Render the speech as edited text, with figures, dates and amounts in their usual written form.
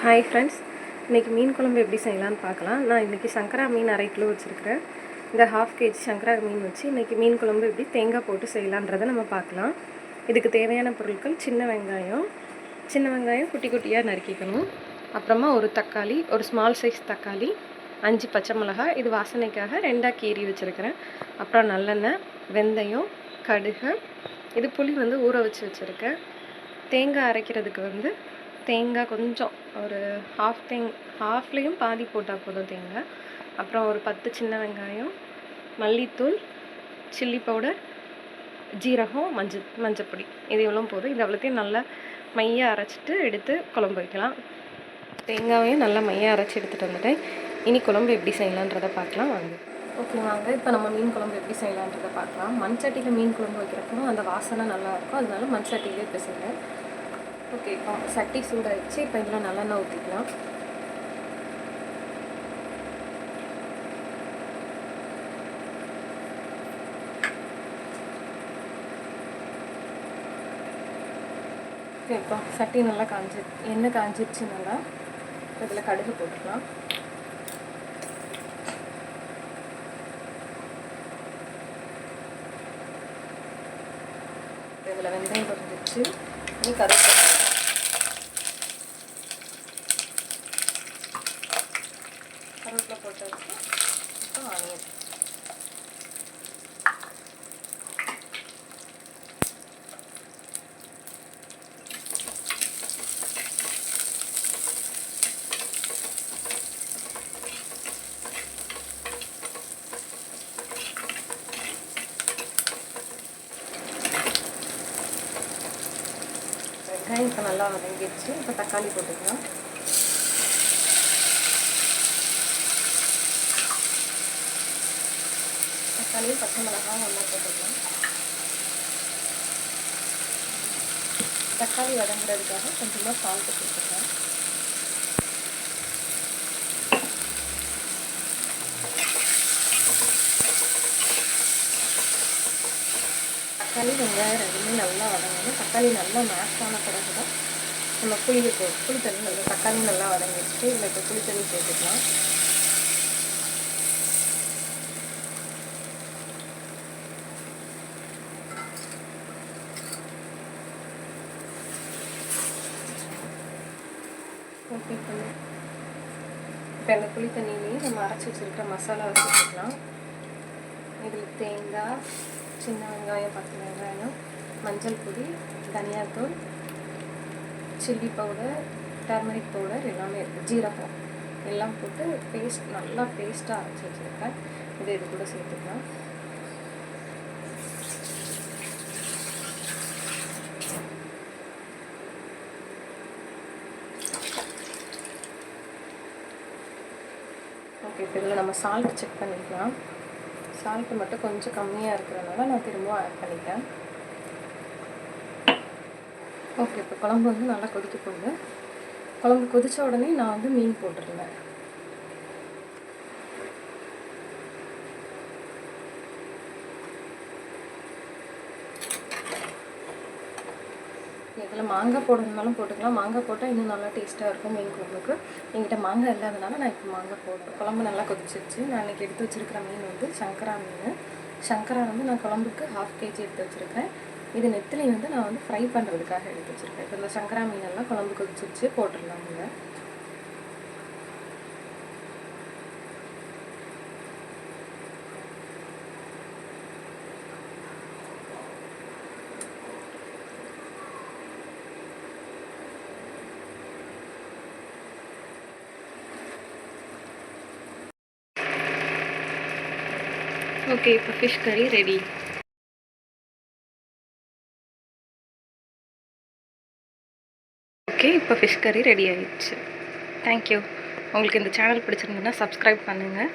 Hi friends, இன்றைக்கி மீன் குழம்பு எப்படி செய்யலான்னு பார்க்கலாம். நான் இன்றைக்கி சங்கரா மீன் அரை கிலோ வச்சுருக்கிறேன். இந்த ஹாஃப் கேஜி சங்கரா மீன் வச்சு இன்றைக்கி மீன் குழம்பு எப்படி தேங்காய் போட்டு செய்யலான்றதை நம்ம பார்க்கலாம். இதுக்கு தேவையான பொருட்கள்: சின்ன வெங்காயம் குட்டி குட்டியாக நறுக்கிக்கணும். அப்புறமா ஒரு தக்காளி, ஒரு ஸ்மால் சைஸ் தக்காளி, 5 பச்சை மிளகாய், இது வாசனைக்காக 2ஆக கீறி வச்சுருக்கிறேன். அப்புறம் நல்லெண்ணெய், வெந்தயம், கடுகு, இது புளி ஊற வச்சு வச்சுருக்கேன். தேங்காய் அரைக்கிறதுக்கு தேங்காய் கொஞ்சம் ஒரு ஹாஃப்லேயும் பாதி போட்டால் போதும் தேங்காய். அப்புறம் ஒரு 10 சின்ன வெங்காயம், மல்லித்தூள், சில்லி பவுடர், ஜீரகம், மஞ்சப்பொடி, இது எவ்வளோ போதும். இது அவ்வளோத்தையும் நல்லா மையாக அரைச்சிட்டு எடுத்து குழம்பு வைக்கலாம். தேங்காயையும் நல்லா மையாக அரைச்சி எடுத்துகிட்டு வந்துட்டேன். இனி குழம்பு எப்படி செய்யலான்றதை பார்க்கலாம் வாங்க. ஓகே வாங்க, இப்போ நம்ம மீன் குழம்பு எப்படி செய்யலான்றதை பார்க்கலாம். மண் சட்டியில் மீன் குழம்பு வைக்கிறப்போ அந்த வாசனை நல்லாயிருக்கும், அதனால மண் சட்டியிலே இப்போ செய்கிறேன். ஓகே, இப்போ சட்டி சூடாகிடுச்சு. இப்போ இதில் நல்லெண்ணெய் ஊற்றிக்கலாம். ஓகே, இப்போ சட்டி நல்லா எண்ணெய் காஞ்சிடுச்சு. நல்லா இதில் கடுகு போட்டுக்கலாம். இதில் வெந்தயம் பொரிஞ்சிடுச்சு. இனி கருவேப்பிலை போட்டதுக்கு அப்புறம் ஆனியன். வெங்காயம் இப்போ நல்லா வதங்கிடுச்சு. இப்போ தக்காளி போட்டுக்கலாம். தக்காளி, பச்சை மிளகாய் நல்லா போட்டுக்கலாம். தக்காளி வதங்குறதுக்காக கொஞ்சமாக சால்ட்டு போட்டுக்கலாம். தக்காளி வெங்காயம் ரெண்டுமே நல்லா வதங்கணும். தக்காளி நல்லா மேஷ் ஆன பிறகு தான் நம்ம புளி தண்ணி நல்லா. தக்காளி நல்லா வதங்கிடுச்சு. இதில் இப்போ புளி தண்ணி சேர்த்துக்கலாம். ஓகே, இப்போ இந்த புளி தண்ணியிலேயே நம்ம அரைச்சி வச்சுருக்கிற மசாலா வச்சுக்கலாம். இதில் தேங்காய், சின்ன வெங்காயம், 10 வெங்காயம், மஞ்சள் பொடி, தனியாத்தூள், சில்லி பவுடர், டர்மரிக் பவுடர் எல்லாமே இருக்குது, ஜீரகம் எல்லாம் போட்டு நல்லா பேஸ்ட்டாக அரைச்சி வச்சுருக்கேன். இது கூட சேர்த்துக்கலாம். ஓகே, இப்போ இதில் நம்ம சால்ட் செக் பண்ணிக்கலாம். சால்ட்டு மட்டும் கொஞ்சம் கம்மியாக இருக்கிறதுனால நான் திரும்ப ஆட் பண்ணிட்டேன். ஓகே, இப்போ குழம்பு நல்லா கொதிக்க போகுது. குழம்பு கொதித்த உடனே நான் மீன் போட்டுருந்தேன். இதில் மாங்காய் போடுறதுனாலும் போட்டுக்கலாம். மாங்காய் போட்டால் இன்னும் நல்லா டேஸ்ட்டாக இருக்கும் மீன் குழம்புக்கு. என்கிட்ட மாங்காய் இல்லாதனால நான் இப்போ மாங்காய் போடுறேன். குழம்பு நல்லா கொதிச்சிருச்சு. நான் இன்றைக்கி எடுத்து வச்சுருக்கிற மீன் சங்கரா மீன். சங்கரா நான் குழம்புக்கு ஹாஃப் கேஜி எடுத்து வச்சுருக்கேன். இது நெத்திலி நான் ஃப்ரை பண்ணுறதுக்காக எடுத்து வச்சுருக்கேன். இப்போ இந்த சங்கரா மீனெல்லாம் குழம்பு கொதிச்சிருச்சு, போட்டுடலாம். இங்கே ஓகே, இப்போ ஃபிஷ் கறி ரெடி. ஓகே, இப்போ ஃபிஷ் கறி ரெடி ஆகிடுச்சு. தேங்க்யூ. உங்களுக்கு இந்த சேனல் பிடிச்சிருந்ததுன்னா சப்ஸ்கிரைப் பண்ணுங்கள்.